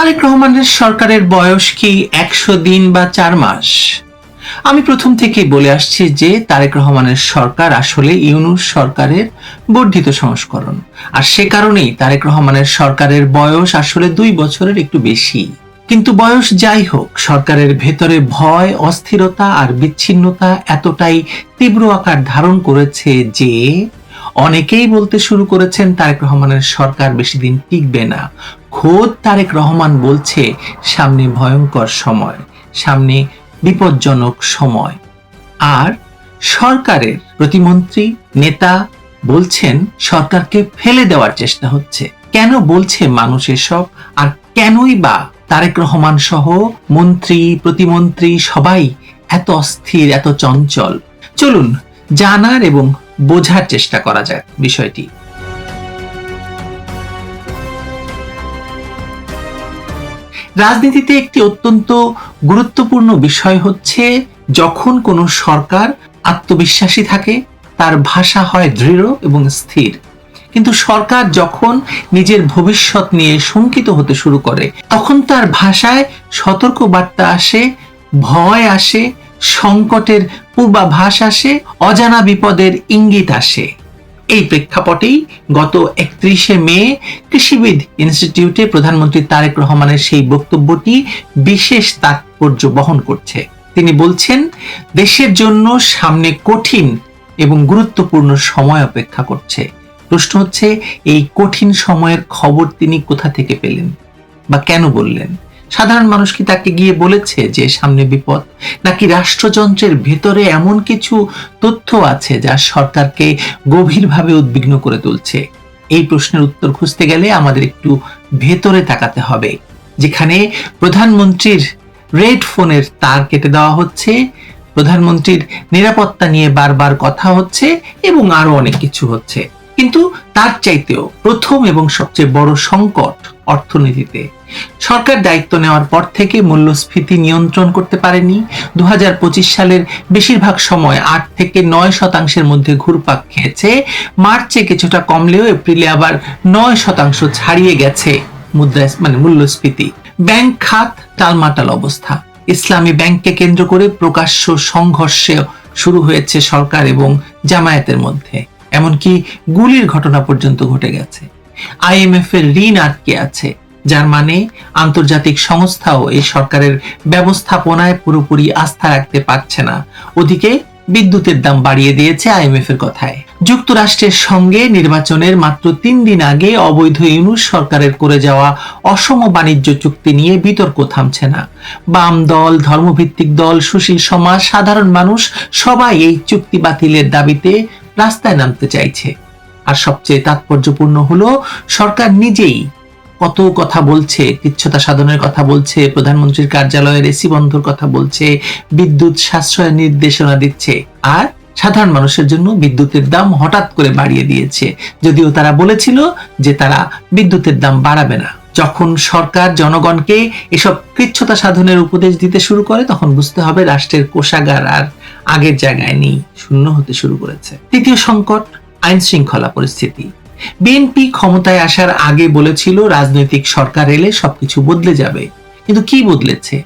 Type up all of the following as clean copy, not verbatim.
তারেক রহমানের সরকারের বয়স কি 100 দিন বা 4 মাস? আমি প্রথম থেকেই বলে আসছি যে তারেক রহমানের সরকার আসলে ইউনূস সরকারের বর্ধিত সংস্করণ, আর সে কারণেই তারেক রহমানের সরকারের বয়স আসলে 2 বছরের একটু বেশি। কিন্তু বয়স যাই হোক, সরকারের ভেতরে ভয়, অস্থিরতা আর বিচ্ছিন্নতা এতটাই তীব্র আকার ধারণ করেছে যে অনেকেই বলতে শুরু করেছেন তারেক রহমানের সরকার বেশি দিন টিকবে না। খোদ তারেক রহমান বলছে সামনে ভয়ঙ্কর সময়, সামনে বিপজ্জনক সময়। আর সরকারের প্রতিমন্ত্রী নেতা বলছেন সরকারকে ফেলে দেওয়ার চেষ্টা হচ্ছে। কেন বলছে মানুষ এসব, আর কেনই বা তারেক রহমান সহ মন্ত্রী প্রতিমন্ত্রী সবাই এত অস্থির, এত চঞ্চল? চলুন জানার এবং বোঝার চেষ্টা করা যায় বিষয়টি। রাজনীতিতে একটি অত্যন্ত গুরুত্বপূর্ণ বিষয় হচ্ছে যখন কোনো সরকার আত্মবিশ্বাসী থাকে, তার ভাষা হয় দৃঢ় এবং স্থির। কিন্তু সরকার যখন নিজের ভবিষ্যৎ নিয়ে শঙ্কিত হতে শুরু করে, তখন তার ভাষায় সতর্ক বার্তা আসে, ভয় আসে, সংকটের পূর্বাভাস আসে, অজানা বিপদের ইঙ্গিত আসে। এই প্রেক্ষাপটেই গত 31শে মে কৃষিবিদ ইনস্টিটিউটে প্রধানমন্ত্রী তারেক রহমানের সেই বক্তব্যটি বিশেষ তাৎপর্য বহন করছে। তিনি বলছেন দেশের জন্য সামনে কঠিন এবং গুরুত্বপূর্ণ সময় অপেক্ষা করছে। প্রশ্ন হচ্ছে এই কঠিন সময়ের খবর তিনি কোথা থেকে পেলেন বা কেন বললেন? সাধারণ মানুষ কি তাকে গিয়ে বলেছে যে সামনে বিপদ, নাকি রাষ্ট্রযন্ত্রের ভেতরে এমন কিছু তথ্য আছে যা সরকারকে গভীরভাবে উদ্বিগ্ন করে তুলছে? এই প্রশ্নের উত্তর খুঁজতে গেলে আমাদের একটু ভেতরে তাকাতে হবে, যেখানে প্রধানমন্ত্রীর রেড ফোনের তার কেটে দেওয়া হচ্ছে, প্রধানমন্ত্রীর নিরাপত্তা নিয়ে বারবার কথা হচ্ছে এবং আরো অনেক কিছু হচ্ছে। কিন্তু তার চাইতেও প্রথম এবং সবচেয়ে বড় সংকট অর্থনীতিতে। সরকার দায়িত্ব নেওয়ার পর থেকে মূল্যস্ফীতি নিয়ন্ত্রণ করতে পারেনি। 2025 সালের বেশিরভাগ সময় 8 থেকে 9% মধ্যে ঘুরপাক খেয়েছে। মার্চে কিছুটা কমলেও এপ্রিলে আবার 9% ছাড়িয়ে গেছে মূল্যস্ফীতি। ব্যাংক খাত টালমাটাল অবস্থা। ইসলামী ব্যাংককে কেন্দ্র করে প্রকাশ্য সংঘর্ষে শুরু হয়েছে সরকার এবং জামায়াতের মধ্যে, এমনকি গুলির ঘটনা পর্যন্ত ঘটে গেছে। IMF এর ঋণ আটকে আছে, যার মানে আন্তর্জাতিক সংস্থাও এই সরকারের ব্যবস্থাপনায় পুরোপুরি আস্থা রাখতে পারছে না। ওদিকে বিদ্যুতের দাম বাড়িয়ে দিয়েছে IMF এর কথায়। যুক্তরাষ্ট্রের সঙ্গে নির্বাচনের মাত্র 3 দিন আগে অবৈধ ইউনূস সরকারের করে যাওয়া অসম বাণিজ্য চুক্তি নিয়ে বিতর্ক থামছে না। বাম দল, ধর্মভিত্তিক দল, সুশীল সমাজ, সাধারণ মানুষ সবাই এই চুক্তি বাতিলের দাবিতে রাস্তায় নামতে চাইছে। আর সবচেয়ে তাৎপর্যপূর্ণ হলো সরকার নিজেই কত কথা বলছে, কৃচ্ছ্রতা সাধনের কথা বলছে, প্রধানমন্ত্রীর কার্যালয়ের এসি বন্ধর কথা বলছে, বিদ্যুৎ সাশ্রয়ের নির্দেশনা দিচ্ছে, আর সাধারণ মানুষের জন্য বিদ্যুতের দাম হঠাৎ করে বাড়িয়ে দিয়েছে, যদিও তারা বলেছিল যে তারা বিদ্যুতের দাম বাড়াবে না। যখন সরকার জনগণকে এসব কৃচ্ছ্রতা সাধনের উপদেশ দিতে শুরু করে, তখন বুঝতে হবে রাষ্ট্রের কোষাগার আর আগের জায়গায় নেই, শূন্য হতে শুরু করেছে। তৃতীয় সংকট আইন শৃঙ্খলা পরিস্থিতি। বিএনপি ক্ষমতায় আসার আগে বলেছিল রাজনৈতিক সরকার এলে সবকিছু বদলে যাবে, কিন্তু কি বদলেছে?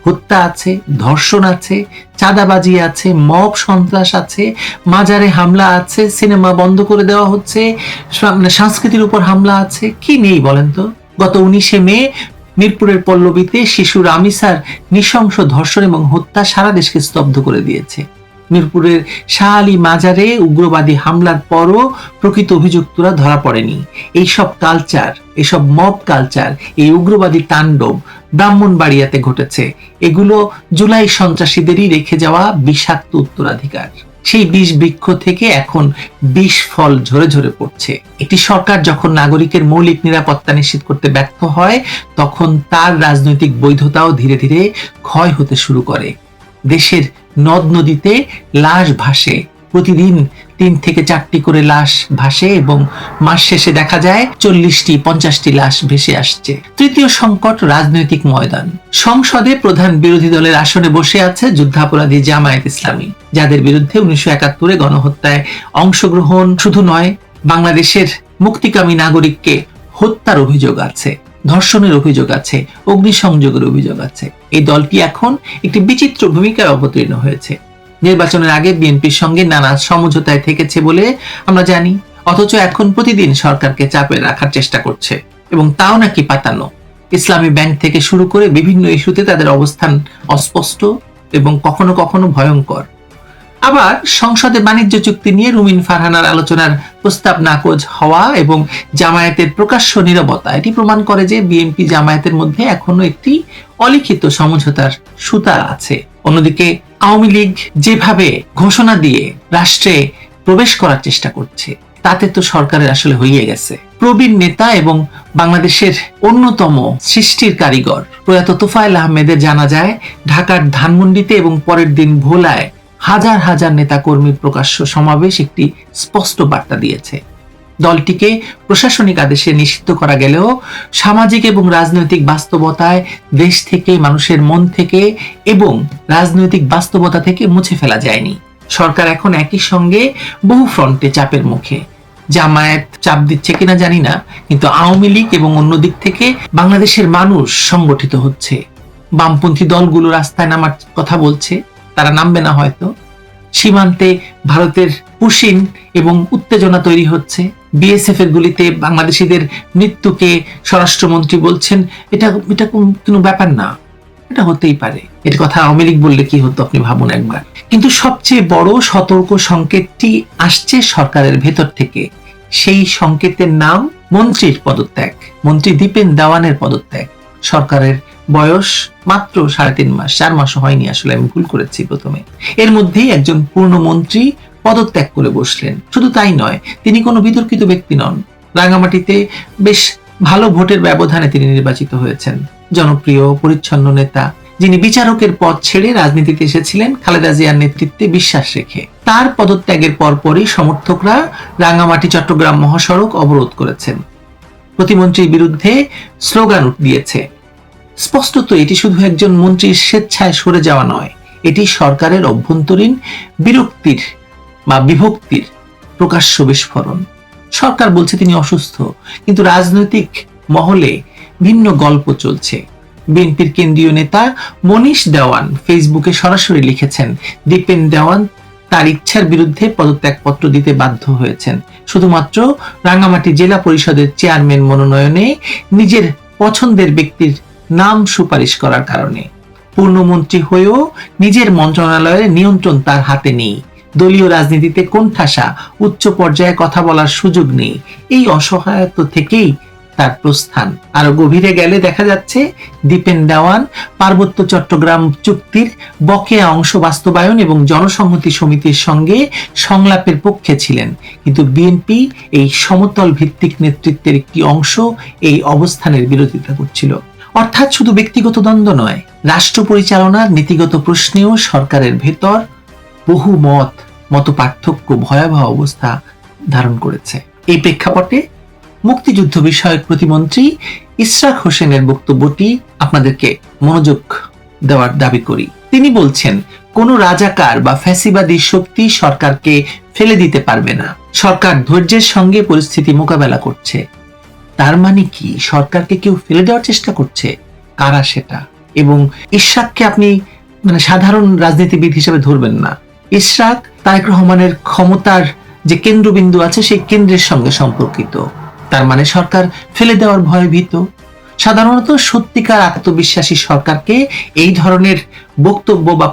হত্যা আছে, ধর্ষণ আছে, চাঁদাবাজি আছে, মব সন্ত্রাস আছে, মাজারে হামলা আছে, সিনেমা বন্ধ করে দেওয়া হচ্ছে, সংস্কৃতির উপর হামলা আছে, কি নেই বলেন তো? গত 19শে মে মিরপুরের পল্লবীতে শিশু রামিসার নৃশংস ধর্ষণ এবং হত্যা সারা দেশকে স্তব্ধ করে দিয়েছে। মিরপুরের শাহ আলী মাজারে উগ্রবাদী হামলার পরও প্রকৃত অভিযুক্তরা ধরা পড়েনি। এইসব কালচার, এসব মব কালচার, এই উগ্রবাদী তাণ্ডব ব্রাহ্মণবাড়িয়াতে ঘটেছে। এগুলো জুলাই সন্ত্রাসীদেরই রেখে যাওয়া বিষাক্ত উত্তরাধিকার। সেই বিষ বৃক্ষ থেকে এখন বিষ ফল ঝরে ঝরে পড়ছে। একটি সরকার যখন নাগরিকের মৌলিক নিরাপত্তা নিশ্চিত করতে ব্যর্থ হয়, তখন তার রাজনৈতিক বৈধতাও ধীরে ধীরে ক্ষয় হতে শুরু করে। দেশের নদ নদীতে লাশ ভাসে, প্রতিদিন 3 থেকে 4টি করে লাশ ভাসে এবং মাস শেষে দেখা যায় 40টি 50টি লাশ ভেসে আসছে। তৃতীয় সংকট রাজনৈতিক ময়দান। সংসদে প্রধান বিরোধী দলের আসনে বসে আছে যুদ্ধাপরাধী জামায়াত ইসলামী, যাদের বিরুদ্ধে 1971-এ গণহত্যায় অংশগ্রহণ শুধু নয়, বাংলাদেশের মুক্তিকামী নাগরিককে হত্যার অভিযোগ আছে। ধর্ষণের অভিযোগ আছে, অগ্নিসংযোগের অভিযোগ আছে। এই দলটি এখন একটি বিচিত্র ভূমিকায় অবতীর্ণ হয়েছে। নির্বাচনের আগে বিএনপির সঙ্গে নানা সমঝোতায় থেকেছে বলে আমরা জানি, অথচ এখন প্রতিদিন সরকারকে চাপে রাখার চেষ্টা করছে, এবং তাও নাকি পাতানো। ইসলামী ব্যাংক থেকে শুরু করে বিভিন্ন ইস্যুতে তাদের অবস্থান অস্পষ্ট এবং কখনো কখনো ভয়ঙ্কর। আবার সংসদে বাণিজ্য চুক্তি নিয়ে রুমিন ফারহানার আলোচনার প্রস্তাব নাকচ হওয়া এবং জামায়াতের প্রকাশ্য নীরবতা এটি প্রমাণ করে যে বিএনপি জামায়াতের মধ্যে এখনো একটি অলিখিত সমঝোতার সুতা আছে। অন্যদিকে আওয়ামী লীগ যেভাবে ঘোষণা দিয়ে রাষ্ট্রে প্রবেশ করার চেষ্টা করছে, তাতে তো সরকারের আসলে হইয়ে গেছে। প্রবীণ নেতা এবং বাংলাদেশের অন্যতম সৃষ্টির কারিগর প্রয়াত তোফায়েল আহমেদের জানাজায় ঢাকার ধানমন্ডিতে এবং পরের দিন ভোলায় হাজার হাজার নেতা কর্মীর প্রকাশ্য সমাবেশ একটি স্পষ্ট বার্তা দিয়েছে। দলটিকে প্রশাসনিক আদেশে নিষিদ্ধ করা গেলেও সামাজিক এবং রাজনৈতিক বাস্তবতায় দেশ থেকে, মানুষের মন থেকে এবং রাজনৈতিক বাস্তবতা থেকে মুছে ফেলা যায়নি। সরকার এখন একই সঙ্গে বহু ফ্রন্টে চাপের মুখে। জামায়াত চাপ দিচ্ছে কিনা জানি না, কিন্তু আওয়ামী লীগ এবং অন্য দিক থেকে বাংলাদেশের মানুষ সংগঠিত হচ্ছে। বামপন্থী দলগুলো রাস্তায় নামার কথা বলছে, তারা নামবে না হয়তো। সীমান্তে ভারতের পুশিন এবং উত্তেজনা তৈরি হচ্ছে। বিএসএফ এর গুলিতে বাংলাদেশিদের মৃত্যুকে স্বরাষ্ট্রমন্ত্রী বলছেন এটা কোনো ব্যাপার না, এটা হতেই পারে। এর কথা আওয়ামী লীগ বললে কি হতো আপনি ভাবুন একবার। কিন্তু সবচেয়ে বড় সতর্ক সংকেতটি আসছে সরকারের ভেতর থেকে। সেই সংকেতের নাম মন্ত্রীর পদত্যাগ, মন্ত্রী দীপেন দেওয়ানের পদত্যাগ। সরকারের বয়স মাত্র 3.5 মাস, 4 মাসও হয়নি, আসলে আমি ভুল করেছি প্রথমে। এর মধ্যেই একজন পূর্ণমন্ত্রী পদত্যাগ করে বসলেন। শুধু তাই নয়, তিনি কোনো বিতর্কিত ব্যক্তি নন। রাঙামাটিতে বেশ ভালো ভোটের ব্যবধানে তিনি নির্বাচিত হয়েছেন। জনপ্রিয় পরিচ্ছন্ন নেতা, যিনি বিচারকের পদ ছেড়ে রাজনীতিতে এসেছিলেন খালেদা জিয়ার নেতৃত্বে বিশ্বাস রেখে। তার পদত্যাগের পরপরই সমর্থকরা রাঙামাটি চট্টগ্রাম মহাসড়ক অবরোধ করেছেন, প্রতিমন্ত্রীর বিরুদ্ধে স্লোগান দিয়েছে। স্পষ্টত এটি শুধু একজন মন্ত্রীর স্বেচ্ছায় সরে যাওয়া নয়, এটি সরকারের অভ্যন্তরীণ বিরক্তির বা বিভক্তির প্রকাশ্য বিস্ফোরণ। সরকার বলছে তিনি অসুস্থ, কিন্তু রাজনৈতিক মহলে ভিন্ন গল্প চলছে। বিএনপির কেন্দ্রীয় নেতা মনীষ দেওয়ান ফেসবুকে সরাসরি লিখেছেন, দীপেন দেওয়ান তার ইচ্ছার বিরুদ্ধে পদত্যাগপত্র দিতে বাধ্য হয়েছেন শুধুমাত্র রাঙ্গামাটি জেলা পরিষদের চেয়ারম্যান মনোনয়নে নিজের পছন্দের ব্যক্তির নাম সুপারিশ করার কারণে। পূর্ণমন্ত্রী হয়েও নিজের মন্ত্রণালয়ের নিয়ন্ত্রণ তার হাতে নেই। দলীয় রাজনীতিতে কোণঠাসা, উচ্চ পর্যায়ে কথা বলার সুযোগ নেই। এই অসহায়ত্ব থেকেই তার প্রস্থান। আরো গভীরে গেলে দেখা যাচ্ছে দীপেন দেওয়ান পার্বত্য চট্টগ্রাম চুক্তির বকেয়া অংশ বাস্তবায়ন এবং জনসংহতি সমিতির সঙ্গে সংলাপের পক্ষে ছিলেন, কিন্তু বিএনপি এই সমতল ভিত্তিক নেতৃত্বের একটি অংশ এই অবস্থানের বিরোধিতা করছিল। অর্থাৎ শুধু ব্যক্তিগত দ্বন্দ্ব নয়, রাষ্ট্র পরিচালনার নীতিগত প্রশ্নেও সরকারের ভেতর বহু মত পার্থক্য ভয়াবহ অবস্থা ধারণ করেছে। এই প্রেক্ষাপটে মুক্তিযুদ্ধ বিষয়ক প্রতিমন্ত্রী ইশরাক হোসেনের বক্তব্যটি আপনাদেরকে মনোযোগ দেওয়ার দাবি করি। তিনি বলছেন, কোন রাজাকার বা ফ্যাসিবাদী শক্তি সরকারকে ফেলে দিতে পারবে না। সরকার ধৈর্যের সঙ্গে পরিস্থিতি মোকাবেলা করছে। তার মানে কি সরকারকে কেউ ফেলে দেওয়ার চেষ্টা করছে? কারা সেটা? এবং ইশরাককে আপনি সাধারণ রাজনীতিবিদ হিসেবে ধরবেন না। ইশরাক তারেক রহমানের ক্ষমতার যে কেন্দ্রবিন্দু আছে সেই কেন্দ্রের সঙ্গে সম্পর্কিত। তার মানে সরকার ফেলে দেওয়ার ভয়ে ভীত। সাধারণত সত্যিকার আত্মবিশ্বাসী সরকারকে এই ধরনের বক্তব্য বা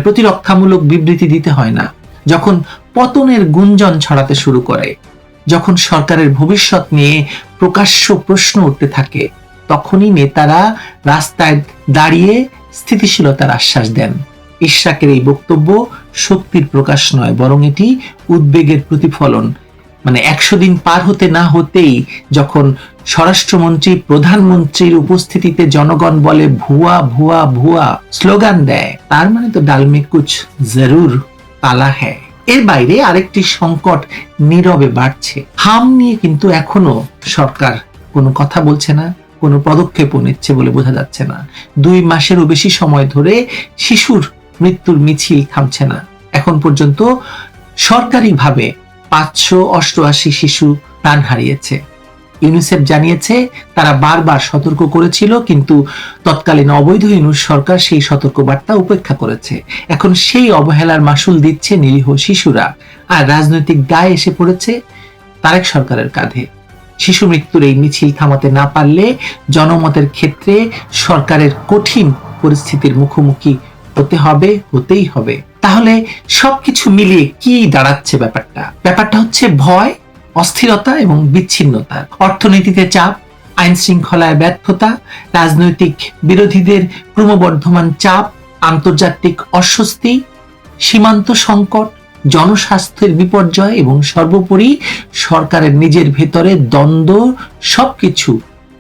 প্রতিরক্ষামূলক বিবৃতি দিতে হয় না। যখন পতনের গুঞ্জন ছড়াতে শুরু করে, যখন সরকারের ভবিষ্যৎ নিয়ে প্রকাশ্য প্রশ্ন উঠতে থাকে, তখনই নেতারা রাস্তায় দাঁড়িয়ে স্থিতিশীলতার আশ্বাস দেন। ইশরাকের এই বক্তব্য শক্তির প্রকাশ নয়, বরং এটি উদ্বেগের প্রতিফলন। 100 দিন পার হতে না হতেই যখন স্বরাষ্ট্রমন্ত্রী প্রধানমন্ত্রীর উপস্থিতিতে জনগণ বলে ভুয়া ভুয়া ভুয়া স্লোগান দেয়, তার মানে তো ডাল মে কুছ জরুর কালা হ্যায়। এর বাইরে আরেকটি সংকট নীরবে বাড়ছে। হাম নিয়ে কিন্তু এখনো সরকার কোনো কথা বলছে না, কোনো পদক্ষেপ নিচ্ছে বলে বোঝা যাচ্ছে না। 2 মাসেরও বেশি সময় ধরে শিশুর মৃত্যুর মিছিল থামছে না। এখন পর্যন্ত সরকারিভাবে 588 শিশু প্রাণ হারিয়েছে। ইউনিসেফ জানিয়েছে তারা বারবার সতর্ক করেছিল, কিন্তু তৎকালীন অবৈধ ইউনূস সরকার সেই সতর্কবার্তা উপেক্ষা করেছে। এখন সেই অবহেলার মাসুল দিচ্ছে নিরীহ শিশুরা, আর রাজনৈতিক দায় এসে পড়েছে তারেক সরকারের কাঁধে। শিশু মৃত্যুর এই মিছিল থামাতে না পারলে জনমতের ক্ষেত্রে সরকারের কঠিন পরিস্থিতির মুখোমুখি হতেই হবে। তাহলে সবকিছু মিলিয়ে কি দাঁড়াচ্ছে ব্যাপারটা হচ্ছে ভয়, অস্থিরতা এবং বিচ্ছিন্নতার। অর্থনীতিতে চাপ, আইন শৃঙ্খলায় ব্যর্থতা, রাজনৈতিক বিরোধীদের ক্রমবর্ধমান চাপ, আন্তর্জাতিক অস্বস্তি, সীমান্ত সংকট, জনস্বাস্থ্যের বিপর্যয় এবং সর্বোপরি সরকারের নিজের ভেতরে দ্বন্দ্ব, সবকিছু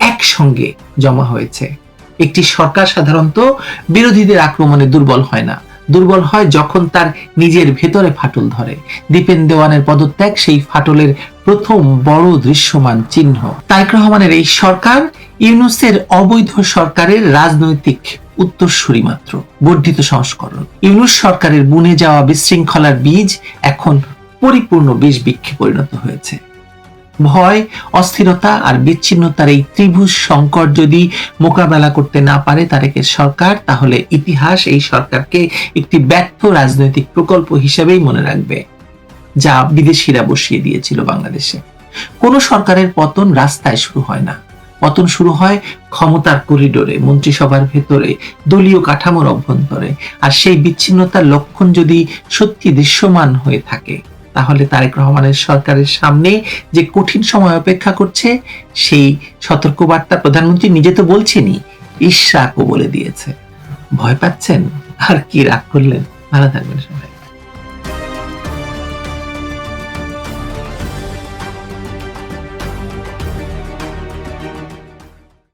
একসঙ্গে জমা হয়েছে। একটি সরকার সাধারণত বিরোধীদের আক্রমণে দুর্বল হয় না, দুর্বল হয় যখন তার নিজের ভেতরে ফাটল ধরে। দীপেন দেওয়ানের পদত্যাগ সেই ফাটলের প্রথম বড় দৃশ্যমান চিহ্ন। তারেক রহমানের এই সরকার ইউনূসের অবৈধ সরকারের রাজনৈতিক উত্তরসূরি মাত্র, বর্ধিত সংস্করণ। ইউনূস সরকারের বুনে যাওয়া বিশৃঙ্খলার বীজ এখন পরিপূর্ণ বিষ বৃক্ষে পরিণত হয়েছে। ভয়, অস্থিরতা আর বিচ্ছিন্নতার এই ত্রিভুজ সংকট যদি মোকাবেলা করতে না পারে তারেকের সরকার, তাহলে ইতিহাস এই সরকারকে একটি ব্যর্থ রাজনৈতিক প্রকল্প হিসেবেই মনে রাখবে, যা বিদেশিরা বসিয়ে দিয়েছিল বাংলাদেশে। কোন সরকারের পতন রাস্তায় শুরু হয় না, পতন শুরু হয় ক্ষমতার করিডোরে, মন্ত্রিসভার ভেতরে, দলীয় কাঠামোর অভ্যন্তরে। আর সেই বিচ্ছিন্নতার লক্ষণ যদি সত্যি দৃশ্যমান হয়ে থাকে, তাহলে তারেক রহমানের সরকারের সামনে যে কঠিন সময় অপেক্ষা করছে, সেই সতর্কবার্তা প্রধানমন্ত্রী নিজে তো বলছেনই, ইশরাকও বলে দিয়েছে। ভয় পাচ্ছেন আর কি রাগ করলেন? ভালো থাকবেন সবাই।